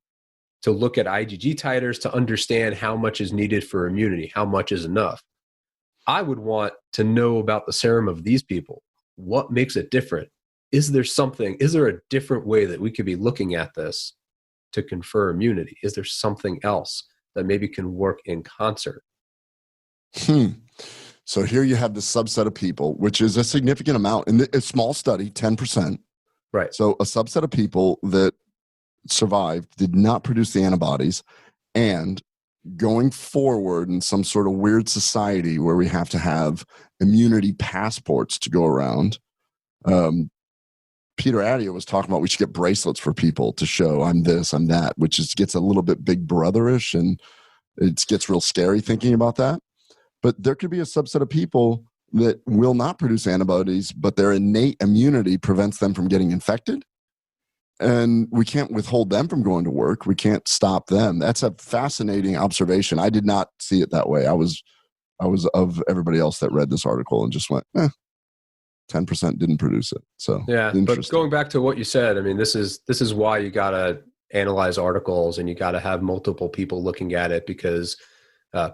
to look at IgG titers to understand how much is needed for immunity, how much is enough. I would want to know about the serum of these people. What makes it different? Is there a different way that we could be looking at this to confer immunity? Is there something else that maybe can work in concert? So here you have this subset of people, which is a significant amount, in a small study, 10%. Right. So a subset of people that survived did not produce the antibodies, and going forward in some sort of weird society where we have to have immunity passports to go around. Peter Attia was talking about we should get bracelets for people to show I'm this, I'm that, which gets a little bit big brotherish, and it gets real scary thinking about that. But there could be a subset of people that will not produce antibodies, but their innate immunity prevents them from getting infected. And we can't withhold them from going to work. We can't stop them. That's a fascinating observation. I did not see it that way. I was of everybody else that read this article and just went, 10% didn't produce it. So yeah, but going back to what you said, I mean, this is why you got to analyze articles and you got to have multiple people looking at it, because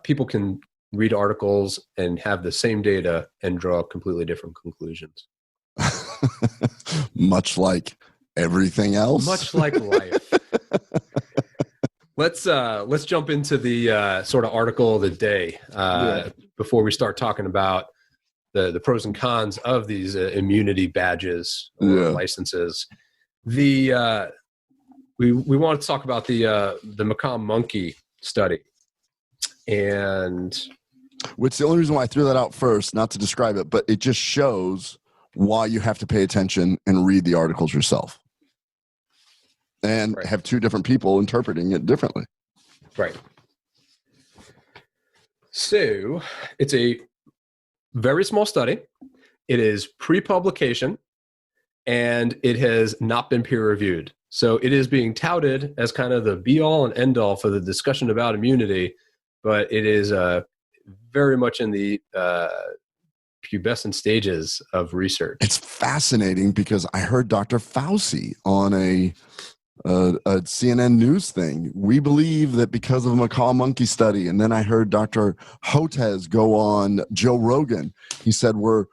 people can read articles and have the same data and draw completely different conclusions. Much like everything else. Much like life. Let's jump into the sort of article of the day before we start talking about the pros and cons of these immunity badges or licenses. We want to talk about the macaque monkey study. And which the only reason why I threw that out first, not to describe it, but it just shows why you have to pay attention and read the articles yourself and have two different people interpreting it differently. Right. So it's a very small study. It is pre-publication and it has not been peer reviewed. So it is being touted as kind of the be all and end all for the discussion about immunity, but it is very much in the pubescent stages of research. It's fascinating because I heard Dr. Fauci on a CNN news thing. We believe that because of a macaque monkey study, and then I heard Dr. Hotez go on Joe Rogan. He said we're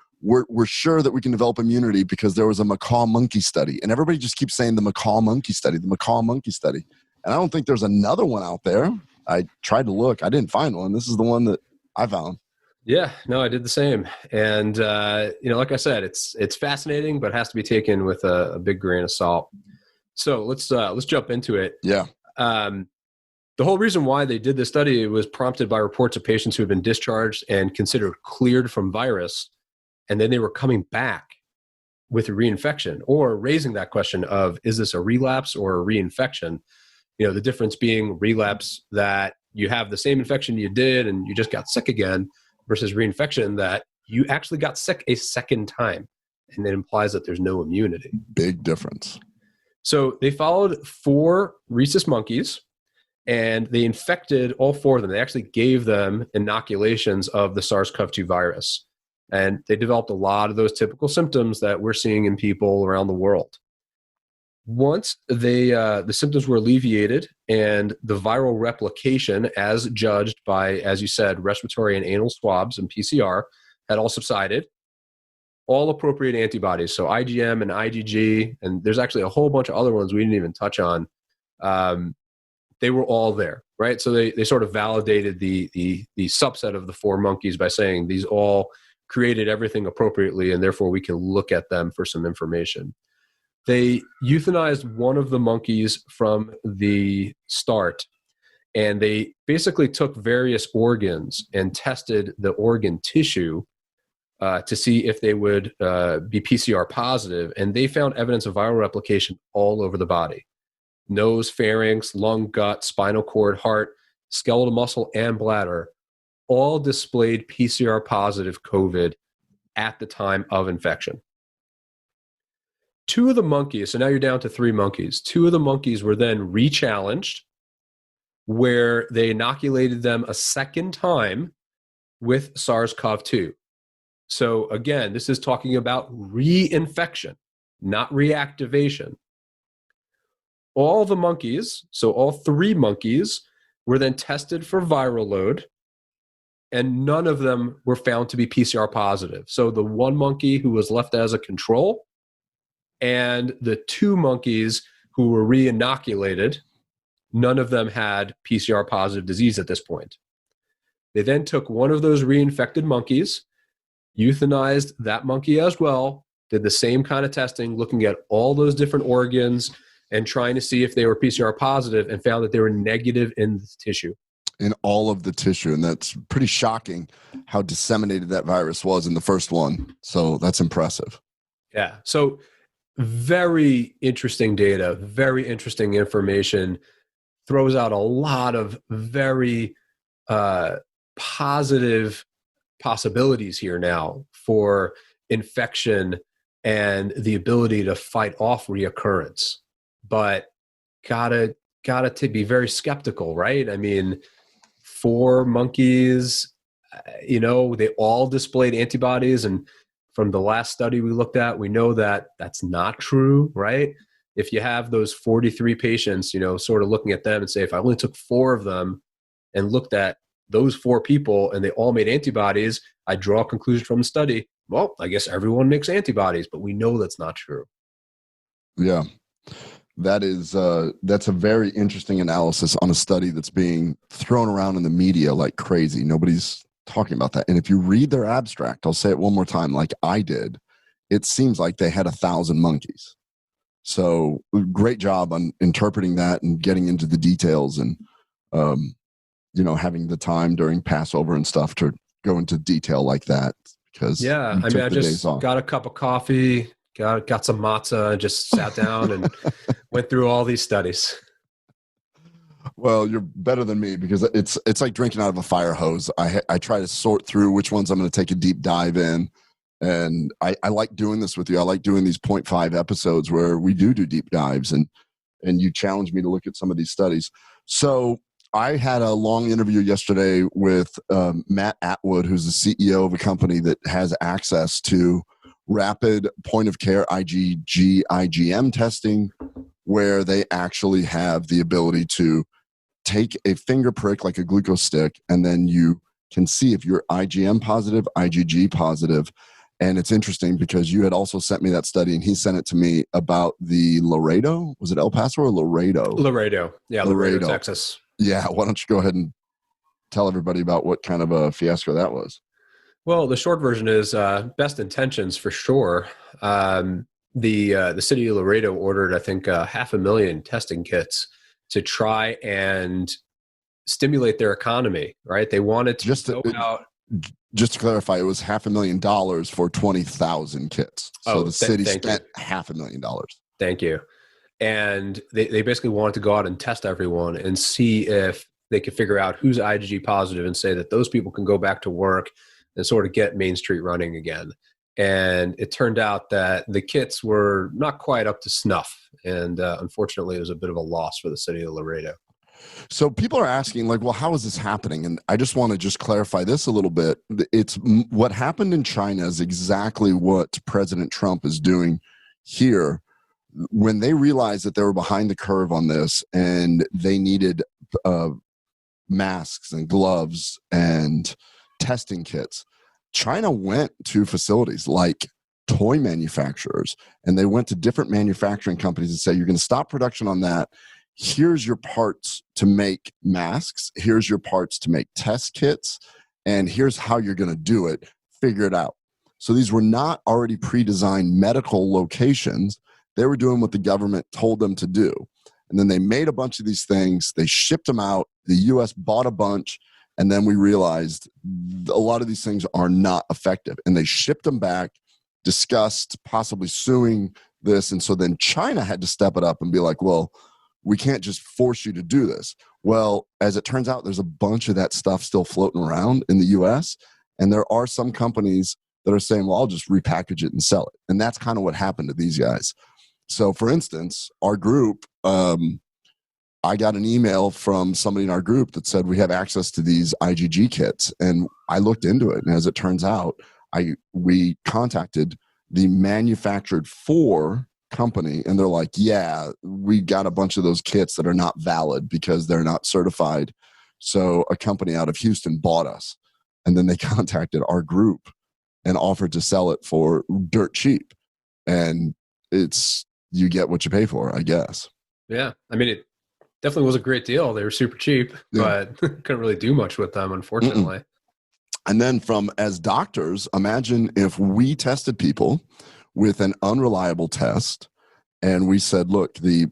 sure that we can develop immunity because there was a macaque monkey study, and everybody just keeps saying the macaque monkey study, the macaque monkey study, and I don't think there's another one out there. I tried to look, I didn't find one. This is the one that I found. Yeah, no, I did the same. And, like I said, it's fascinating, but it has to be taken with a big grain of salt. So let's jump into it. Yeah. The whole reason why they did this study was prompted by reports of patients who had been discharged and considered cleared from virus. And then they were coming back with a reinfection, or raising that question of, is this a relapse or a reinfection? The difference being relapse, that you have the same infection you did and you just got sick again, versus reinfection that you actually got sick a second time. And it implies that there's no immunity. Big difference. So they followed 4 rhesus monkeys and they infected all 4 of them. They actually gave them inoculations of the SARS-CoV-2 virus. And they developed a lot of those typical symptoms that we're seeing in people around the world. Once the symptoms were alleviated and the viral replication, as judged by, as you said, respiratory and anal swabs and PCR, had all subsided, all appropriate antibodies, so IgM and IgG, and there's actually a whole bunch of other ones we didn't even touch on, they were all there, right? So they sort of validated the subset of the 4 monkeys by saying these all created everything appropriately, and therefore we can look at them for some information. They euthanized one of the monkeys from the start, and they basically took various organs and tested the organ tissue to see if they would be PCR positive, and they found evidence of viral replication all over the body. Nose, pharynx, lung, gut, spinal cord, heart, skeletal muscle, and bladder all displayed PCR positive COVID at the time of infection. 2 of the monkeys, so now you're down to 3 monkeys, 2 of the monkeys were then re-challenged, where they inoculated them a second time with SARS-CoV-2. So again, this is talking about reinfection, not reactivation. All the monkeys, so all 3 monkeys, were then tested for viral load, and none of them were found to be PCR positive. So the 1 monkey who was left as a control and the 2 monkeys who were re-inoculated, none of them had PCR positive disease at this point. They then took one of those reinfected monkeys, euthanized that monkey as well, did the same kind of testing, looking at all those different organs and trying to see if they were PCR positive, and found that they were negative in the tissue. In all of the tissue. And that's pretty shocking how disseminated that virus was in the first one. So that's impressive. Yeah. So very interesting data, very interesting information, throws out a lot of very positive possibilities here now for infection and the ability to fight off reoccurrence. But gotta to be very skeptical, right? I mean, 4 monkeys, they all displayed antibodies, and from the last study we looked at, we know that that's not true, right? If you have those 43 patients, sort of looking at them and say, if I only took 4 of them and looked at those 4 people and they all made antibodies, I draw a conclusion from the study, well, I guess everyone makes antibodies, but we know that's not true. Yeah. That's a very interesting analysis on a study that's being thrown around in the media like crazy. Nobody's talking about that. And if you read their abstract, I'll say it one more time, like I did, it seems like they had 1,000 monkeys. So great job on interpreting that and getting into the details, and, having the time during Passover and stuff to go into detail like that. Because I just got a cup of coffee, got some matzah, and just sat down and went through all these studies. Well, you're better than me, because it's like drinking out of a fire hose. I try to sort through which ones I'm going to take a deep dive in. And I like doing this with you. I like doing these 0.5 episodes where we do deep dives, and you challenge me to look at some of these studies. So I had a long interview yesterday with Matt Atwood, who's the CEO of a company that has access to rapid point of care IgM testing, where they actually have the ability to take a finger prick like a glucose stick, and then you can see if you're IgM positive, IgG positive. And it's interesting because you had also sent me that study, and he sent it to me about the Laredo. Was it El Paso or Laredo? Laredo. Yeah, Laredo, Texas. Yeah. Why don't you go ahead and tell everybody about what kind of a fiasco that was? Well, the short version is best intentions for sure. The city of Laredo ordered, I think, 500,000 testing kits to try and stimulate their economy, right? They wanted to go out. Just to clarify, it was $500,000 for 20,000 kits. So the city spent $500,000. Thank you. And they basically wanted to go out and test everyone and see if they could figure out who's IgG positive and say that those people can go back to work and sort of get Main Street running again. And it turned out that the kits were not quite up to snuff. And unfortunately, it was a bit of a loss for the city of Laredo. So people are asking, like, well, how is this happening? And I just want to clarify this a little bit. It's what happened in China is exactly what President Trump is doing here. When they realized that they were behind the curve on this, and they needed masks and gloves and testing kits, China went to facilities like toy manufacturers, and they went to different manufacturing companies and said, you're going to stop production on that. Here's your parts to make masks. Here's your parts to make test kits. And here's how you're going to do it. Figure it out. So these were not already pre-designed medical locations. They were doing what the government told them to do. And then they made a bunch of these things. They shipped them out. The U.S. bought a bunch. And then we realized a lot of these things are not effective. And they shipped them back, discussed possibly suing this. And so then China had to step it up and be like, well, we can't just force you to do this. Well, as it turns out, there's a bunch of that stuff still floating around in the US. And there are some companies that are saying, well, I'll just repackage it and sell it. And that's kind of what happened to these guys. So for instance, our group, I got an email from somebody in our group that said we have access to these IgG kits. And I looked into it. And as it turns out, we contacted the manufactured for company, and they're like, yeah, we got a bunch of those kits that are not valid because they're not certified. So a company out of Houston bought us, and then they contacted our group and offered to sell it for dirt cheap. And you get what you pay for, I guess. Yeah. I mean, it definitely was a great deal. They were super cheap, but couldn't really do much with them, unfortunately. Mm-mm. And then as doctors, imagine if we tested people with an unreliable test, and we said, look, you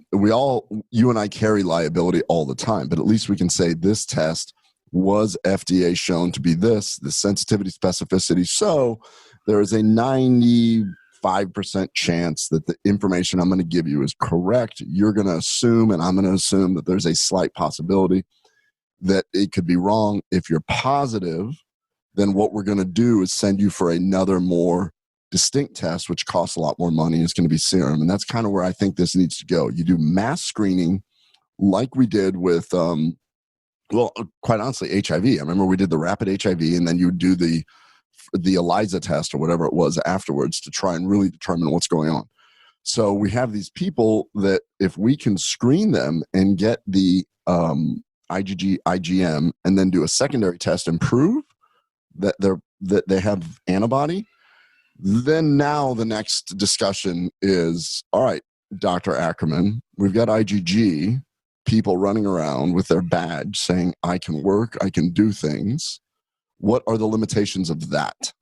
and I carry liability all the time, but at least we can say this test was FDA shown to be the sensitivity specificity. So there is a 95% chance that the information I'm going to give you is correct. You're going to assume, and I'm going to assume that there's a slight possibility that it could be wrong. If you're positive, then what we're going to do is send you for another more distinct test, which costs a lot more money. It's going to be serum. And that's kind of where I think this needs to go. You do mass screening like we did with, quite honestly, HIV. I remember we did the rapid HIV, and then you do the ELISA test or whatever it was afterwards to try and really determine what's going on. So we have these people that if we can screen them and get the IgG, IgM, and then do a secondary test and prove that they have antibody, then now the next discussion is, all right, Dr. Akerman, we've got IgG people running around with their badge saying, I can work, I can do things. What are the limitations of that?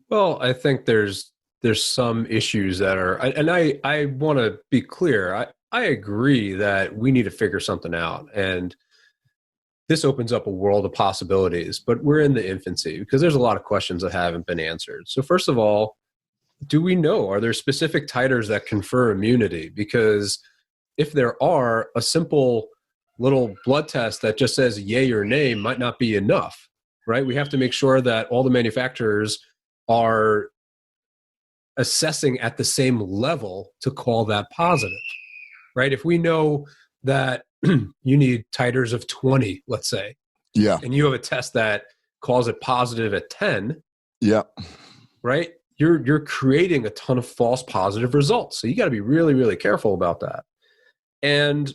Well, I think there's some issues that are, and I want to be clear. I agree that we need to figure something out, and this opens up a world of possibilities, but we're in the infancy because there's a lot of questions that haven't been answered. So first of all, do we know, are there specific titers that confer immunity? Because if there are, a simple little blood test that just says yay or nay might not be enough, right? We have to make sure that all the manufacturers are assessing at the same level to call that positive, right? If we know that you need titers of 20, let's say, and you have a test that calls it positive at 10, right? You're creating a ton of false positive results. So you got to be really, really careful about that. And,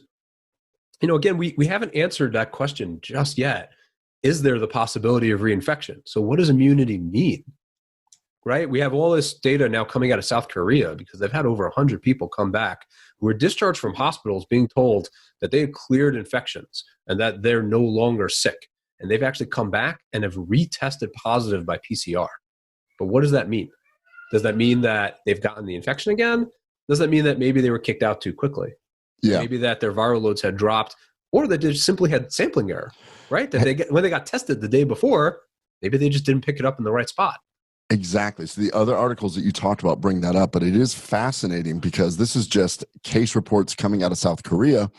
again, we haven't answered that question just yet. Is there the possibility of reinfection? So what does immunity mean? Right? We have all this data now coming out of South Korea because they've had over 100 people come back who were discharged from hospitals being told that they had cleared infections and that they're no longer sick. And they've actually come back and have retested positive by PCR. But what does that mean? Does that mean that they've gotten the infection again? Does that mean that maybe they were kicked out too quickly? Yeah. Maybe that their viral loads had dropped, or that they just simply had sampling error, right? That when they got tested the day before, maybe they just didn't pick it up in the right spot. Exactly. So the other articles that you talked about bring that up, but it is fascinating because this is just case reports coming out of South Korea,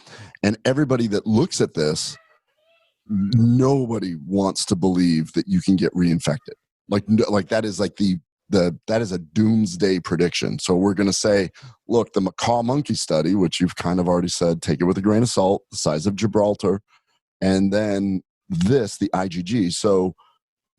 and everybody that looks at this, nobody wants to believe that you can get reinfected. Like that is like that is a doomsday prediction. So we're going to say, look, the macaw monkey study, which you've kind of already said, take it with a grain of salt, the size of Gibraltar, and then the IgG. So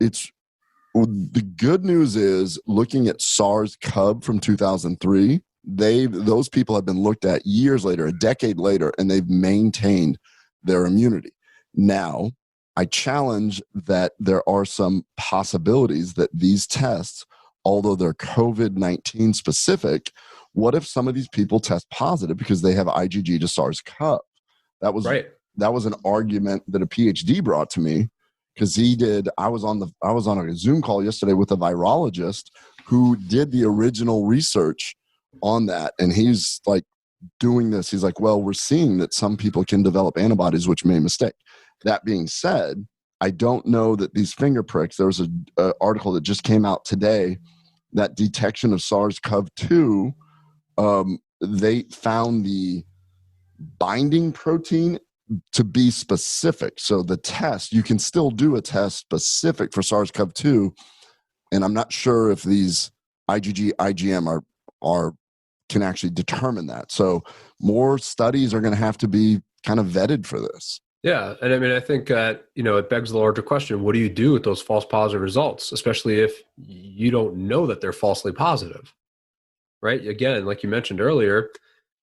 the good news is, looking at SARS-CoV from 2003, those people have been looked at years later, a decade later, and they've maintained their immunity. Now, I challenge that there are some possibilities that these tests, although they're COVID-19 specific, what if some of these people test positive because they have IgG to SARS-CoV? That was right. That was an argument that a PhD brought to me. Because I was on a Zoom call yesterday with a virologist who did the original research on that, and he's like doing this. He's like, well, we're seeing that some people can develop antibodies which made a mistake. That being said, I don't know that these finger pricks, there was an article that just came out today that detection of SARS-CoV-2, they found the binding protein to be specific. So the test, you can still do a test specific for SARS-CoV-2, and I'm not sure if these IgG, IgM can actually determine that. So more studies are going to have to be kind of vetted for this. Yeah. And I mean, I think that, it begs the larger question, what do you do with those false positive results, especially if you don't know that they're falsely positive, right? Again, like you mentioned earlier,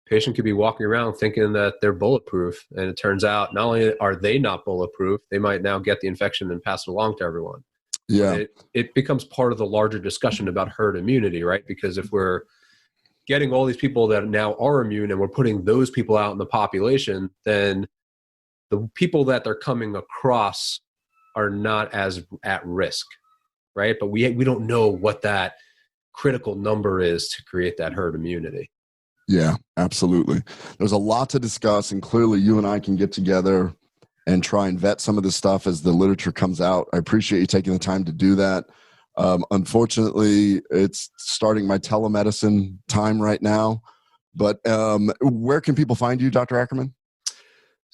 patient could be walking around thinking that they're bulletproof. And it turns out not only are they not bulletproof, they might now get the infection and pass it along to everyone. Yeah. It becomes part of the larger discussion about herd immunity, right? Because if we're getting all these people that now are immune and we're putting those people out in the population, then the people that they're coming across are not as at risk, right? But we don't know what that critical number is to create that herd immunity. Yeah, absolutely. There's a lot to discuss, and clearly you and I can get together and try and vet some of this stuff as the literature comes out. I appreciate you taking the time to do that. Unfortunately, it's starting my telemedicine time right now, but where can people find you, Dr. Akerman?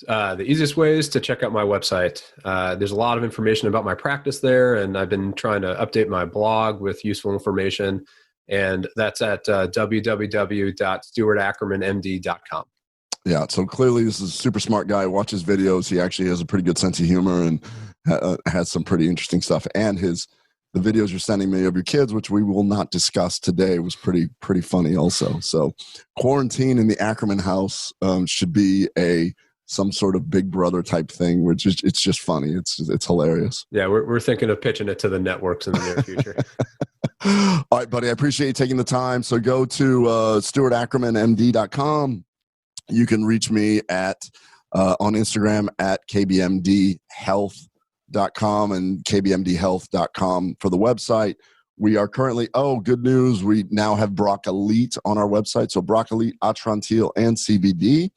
The easiest way is to check out my website. There's a lot of information about my practice there, and I've been trying to update my blog with useful information, and that's at www.stuartakermanmd.com. Yeah, so clearly this is a super smart guy. Watch his videos. He actually has a pretty good sense of humor and has some pretty interesting stuff. And the videos you're sending me of your kids, which we will not discuss today, was pretty funny also. So quarantine in the Akerman house should be some sort of Big Brother type thing, which is it's just funny. It's hilarious. Yeah, we're thinking of pitching it to the networks in the near future. All right, buddy. I appreciate you taking the time. So go to stuartakermanmd.com. You can reach me on Instagram at kbmdhealth.com and kbmdhealth.com for the website. We are currently, good news, we now have Brocolite on our website. So Brocolite, Atrantil, and CBD.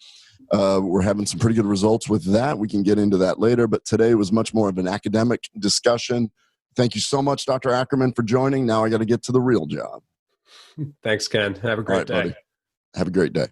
We're having some pretty good results with that. We can get into that later, but today was much more of an academic discussion. Thank you so much, Dr. Akerman, for joining. Now I got to get to the real job. Thanks, Ken. Have a great day. Buddy. Have a great day.